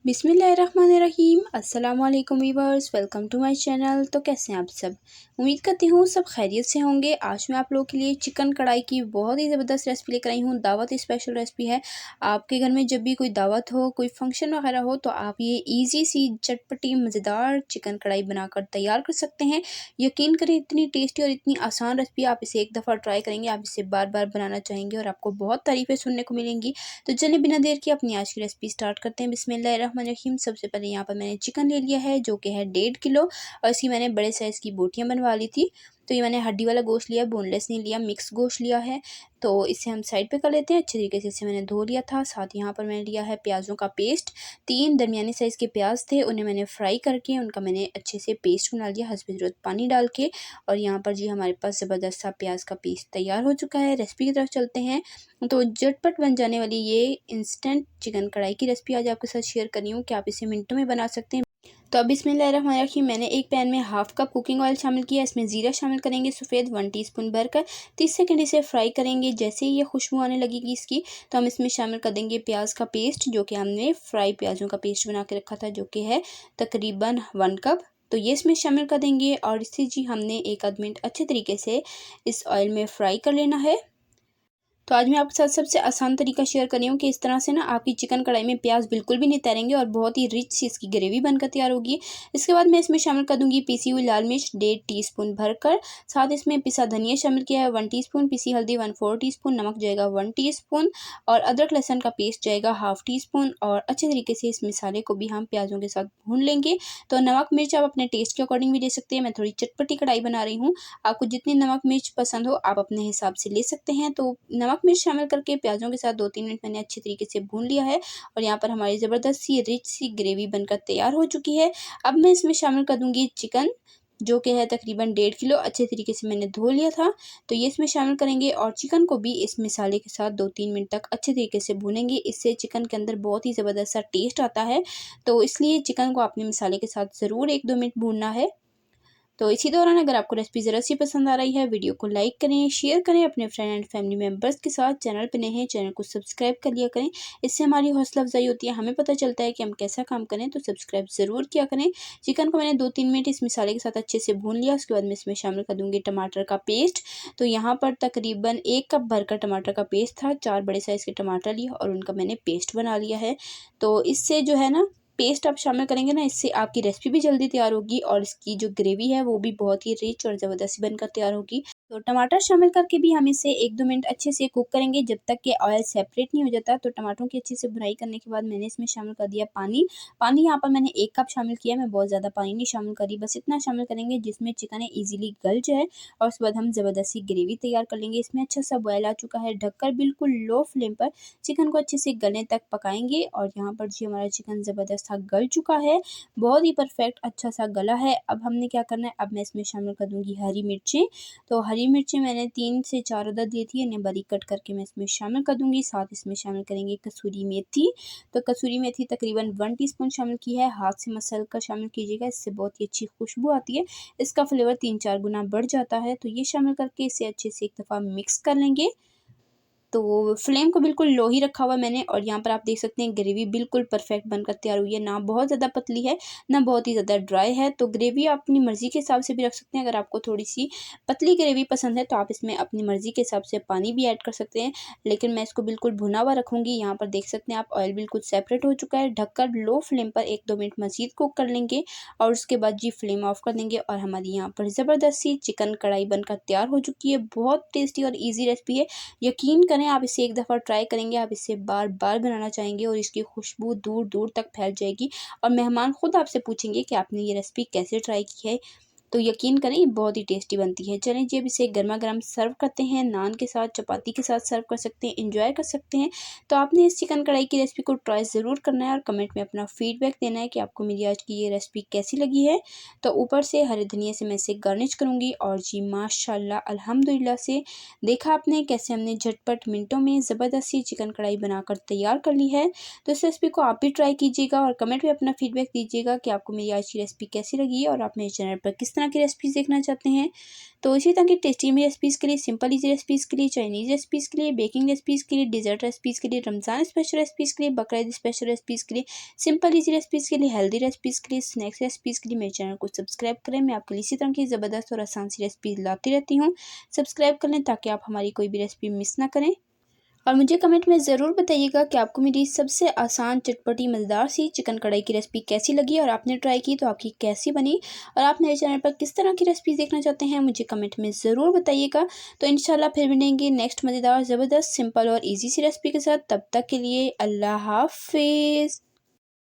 बिस्मिल्लाहिर्रहमानिर्रहीम। अस्सलाम वालेकुम viewers, welcome to my channel. तो कैसे हैं आप सब? उम्मीद करती हूँ सब खैरियत से होंगे। आज मैं आप लोगों के लिए चिकन कढ़ाई की बहुत ही ज़बरदस्त रेसिपी लेकर आई हूँ। दावत स्पेशल रेसिपी है। आपके घर में जब भी कोई दावत हो, कोई फंक्शन वगैरह हो, तो आप ये ईजी सी चटपटी मज़ेदार चिकन कढ़ाई बनाकर तैयार कर सकते हैं। यकीन करें, इतनी टेस्टी और इतनी आसान रेसिपी, आप इसे एक दफ़ा ट्राई करेंगे, आप इसे बार बार बनाना चाहेंगे और आपको बहुत तारीफ़ें सुनने को मिलेंगी। तो चलिए बिना देर के अपनी आज की रेसिपी स्टार्ट करते हैं। बिस्मिल्लाहिर्रहमानिर्रहीम। सबसे पहले यहाँ पर मैंने चिकन ले लिया है, जो कि है 1.5 किलो, और इसकी मैंने बड़े साइज़ की बोटियाँ बनवा ली थी। तो ये मैंने हड्डी वाला गोश्त लिया, बोनलेस नहीं लिया, मिक्स गोश्त लिया है। तो इसे हम साइड पे कर लेते हैं। अच्छे तरीके से इसे मैंने धो लिया था। साथ यहाँ पर मैंने लिया है प्याज़ों का पेस्ट। 3 दरमियानी साइज़ के प्याज थे, उन्हें मैंने फ्राई करके उनका मैंने अच्छे से पेस्ट बना लिया, हस्ब ज़रूरत पानी डाल के। और यहाँ पर जी हमारे पास ज़बरदस्त सा प्याज का पेस्ट तैयार हो चुका है। रेसिपी की तरफ चलते हैं। तो झटपट बन जाने वाली ये इंस्टेंट चिकन कढ़ाई की रेसिपी आज आपके साथ शेयर कर रही हूँ कि आप इसे मिनटों में बना सकते हैं। तो अब बिस्मिल्लाहिर्रहमानिर्रहीम, मैंने एक पैन में हाफ कप कुकिंग ऑयल शामिल किया। इसमें ज़ीरा शामिल करेंगे सफ़ेद, 1 टीस्पून भरकर 30 सेकंड इसे फ्राई करेंगे। जैसे ही ये खुशबू आने लगेगी इसकी, तो हम इसमें शामिल कर देंगे प्याज का पेस्ट, जो कि हमने फ्राई प्याज़ों का पेस्ट बना के रखा था, जो कि है तकरीबन 1 कप। तो ये इसमें शामिल कर देंगे और इसे जी हमने 1 आध मिनट अच्छे तरीके से इस ऑयल में फ्राई कर लेना है। तो आज मैं आपके साथ सबसे आसान तरीका शेयर कर रही हूँ कि इस तरह से ना आपकी चिकन कढ़ाई में प्याज बिल्कुल भी नहीं तैरेंगे और बहुत ही रिच सी इसकी ग्रेवी बनकर तैयार होगी। इसके बाद मैं इसमें शामिल कर दूंगी पीसी हुई लाल मिर्च 1.5 टीस्पून भरकर। साथ इसमें पिसा धनिया शामिल किया है 1 टीस्पून, पिसी हल्दी 1/4 टीस्पून, नमक जाएगा 1 टीस्पून और अदरक लहसुन का पेस्ट जाएगा ½ टीस्पून। और अच्छे तरीके से इस मसाले को भी हम प्याज़ों के साथ भून लेंगे। तो नमक मिर्च आप अपने टेस्ट के अकॉर्डिंग भी ले सकते हैं। मैं थोड़ी चटपटी कढ़ाई बना रही हूँ, आपको जितनी नमक मिर्च पसंद हो आप अपने हिसाब से ले सकते हैं। तो नमक मिर्च शामिल करके प्याज़ों के साथ 2-3 मिनट मैंने अच्छी तरीके से भून लिया है और यहाँ पर हमारी ज़बरदस्त सी रिच सी ग्रेवी बनकर तैयार हो चुकी है। अब मैं इसमें शामिल कर दूँगी चिकन, जो कि है तकरीबन 1.5 किलो। अच्छे तरीके से मैंने धो लिया था। तो ये इसमें शामिल करेंगे और चिकन को भी इस मसाले के साथ 2-3 मिनट तक अच्छे तरीके से भूनेंगे। इससे चिकन के अंदर बहुत ही ज़बरदस्त सा टेस्ट आता है। तो इसलिए चिकन को आपने मसाले के साथ ज़रूर 1-2 मिनट भूनना है। तो इसी दौरान अगर आपको रेसिपी ज़रा सी पसंद आ रही है, वीडियो को लाइक करें, शेयर करें अपने फ्रेंड एंड फैमिली मेम्बर्स के साथ। चैनल पे नए हैं, चैनल को सब्सक्राइब कर लिया करें। इससे हमारी हौसला अफजाई होती है, हमें पता चलता है कि हम कैसा काम करें। तो सब्सक्राइब ज़रूर किया करें। चिकन को मैंने 2-3 मिनट इस मसाले के साथ अच्छे से भून लिया। उसके बाद मैं इसमें शामिल कर दूँगी टमाटर का पेस्ट। तो यहाँ पर तकरीबन 1 कप भरकर टमाटर का पेस्ट था। 4 बड़े साइज़ के टमाटर लिए और उनका मैंने पेस्ट बना लिया है। तो इससे जो है ना, पेस्ट आप शामिल करेंगे ना, इससे आपकी रेसिपी भी जल्दी तैयार होगी और इसकी जो ग्रेवी है वो भी बहुत ही रिच और ज़बरदस्त बनकर तैयार होगी। तो टमाटर शामिल करके भी हम इसे 1-2 मिनट अच्छे से कुक करेंगे जब तक कि ऑयल सेपरेट नहीं हो जाता। तो टमाटरों की अच्छे से भुनाई करने के बाद मैंने इसमें शामिल कर दिया पानी। पानी यहाँ पर मैंने 1 कप शामिल किया, मैं बहुत ज़्यादा पानी नहीं शामिल करी, बस इतना शामिल करेंगे जिसमें चिकन है ईज़िली गल जाए और उसके बाद हम ज़बरदस्त सी ग्रेवी तैयार कर लेंगे। इसमें अच्छा सा बॉयल आ चुका है, ढककर बिल्कुल लो फ्लेम पर चिकन को अच्छे से गलने तक पकाएंगे। और यहाँ पर जी हमारा चिकन ज़बरदस्त सा गल चुका है, बहुत ही परफेक्ट अच्छा सा गला है। अब हमने क्या करना है, अब मैं इसमें शामिल कर दूँगी हरी मिर्चें। तो हरी मिर्चें मैंने 3 से 4 अदद ली थी, इन्हें बारीक कट करके मैं इसमें शामिल कर दूँगी। साथ इसमें शामिल करेंगे कसूरी मेथी। तो कसूरी मेथी तकरीबन 1 टीस्पून शामिल की है, हाथ से मसल कर शामिल कीजिएगा, इससे बहुत ही अच्छी खुशबू आती है, इसका फ्लेवर 3-4 गुना बढ़ जाता है। तो ये शामिल करके इसे अच्छे से एक दफ़ा मिक्स कर लेंगे। तो फ्लेम को बिल्कुल लो ही रखा हुआ है मैंने और यहाँ पर आप देख सकते हैं ग्रेवी बिल्कुल परफेक्ट बनकर तैयार हुई है, ना बहुत ज़्यादा पतली है ना बहुत ही ज़्यादा ड्राई है। तो ग्रेवी आप अपनी मर्ज़ी के हिसाब से भी रख सकते हैं। अगर आपको थोड़ी सी पतली ग्रेवी पसंद है तो आप इसमें अपनी मर्ज़ी के हिसाब से पानी भी ऐड कर सकते हैं, लेकिन मैं इसको बिल्कुल भुना हुआ रखूँगी। यहाँ पर देख सकते हैं आप ऑयल बिल्कुल सेपरेट हो चुका है। ढककर लो फ्लेम पर 1-2 मिनट मज़ीद कुक कर लेंगे और उसके बाद जी फ्लेम ऑफ कर देंगे और हमारी यहाँ पर ज़बरदस्त सी चिकन कढ़ाई बनकर तैयार हो चुकी है। बहुत टेस्टी और ईजी रेसिपी है, यकीन करें आप इसे एक दफ़ा ट्राई करेंगे, आप इसे बार-बार बनाना चाहेंगे और इसकी खुशबू दूर-दूर तक फैल जाएगी और मेहमान खुद आपसे पूछेंगे कि आपने ये रेसिपी कैसे ट्राई की है। तो यकीन करें ये बहुत ही टेस्टी बनती है। चलें जी अब इसे गरमा-गरम सर्व करते हैं, नान के साथ, चपाती के साथ सर्व कर सकते हैं, एंजॉय कर सकते हैं। तो आपने इस चिकन कढ़ाई की रेसिपी को ट्राई ज़रूर करना है और कमेंट में अपना फीडबैक देना है कि आपको मेरी आज की ये रेसिपी कैसी लगी है। तो ऊपर से हरे धनिया से मैं इसे गार्निश करूँगी और जी माशाल्लाह अल्हम्दुलिल्लाह से देखा आपने कैसे हमने झटपट मिनटों में ज़बरदस्त सी चिकन कढ़ाई बनाकर तैयार कर ली है। तो इस रेसिपी को आप भी ट्राई कीजिएगा और कमेंट में अपना फीडबैक दीजिएगा कि आपको मेरी आज की रेसिपी कैसी लगी और आप मेरे चैनल पर किस तरह की रेसिपीज़ देखना चाहते हैं। तो इसी तरह की टेस्टी में रेसिपीज़ के लिए, सिंपल ईजी रेसिपीज़ के लिए, चाइनीज़ रेसिपीज़ के लिए, बेकिंग रेसिपीज़ के लिए, डिज़र्ट रेसिपीज़ के लिए, रमज़ान स्पेशल रेसिपीज़ के लिए, बकरीद स्पेशल रेसिपीज़ के लिए, सिंपल ईजी रेसिपीज़ के लिए, हेल्दी रेसिपीज़ के लिए, स्नैक्स रेसिपीज़ के लिए मेरे चैनल को सब्सक्राइब करें। मैं आपके लिए इसी तरह की ज़बरदस्त और आसान सी रेसिपीज़ लाती रहती हूँ। सब्सक्राइब कर लें ताकि आप हमारी कोई भी रेसिपी मिस ना करें। और मुझे कमेंट में ज़रूर बताइएगा कि आपको मेरी सबसे आसान, चटपटी, मज़ेदार सी चिकन कढ़ाई की रेसिपी कैसी लगी और आपने ट्राई की तो आपकी कैसी बनी, और आप मेरे चैनल पर किस तरह की रेसिपीज़ देखना चाहते हैं मुझे कमेंट में ज़रूर बताइएगा। तो इंशाल्लाह फिर मिलेंगे नेक्स्ट मज़ेदार, ज़बरदस्त, सिंपल और ईज़ी सी रेसिपी के साथ। तब तक के लिए अल्लाह हाफ़िज़।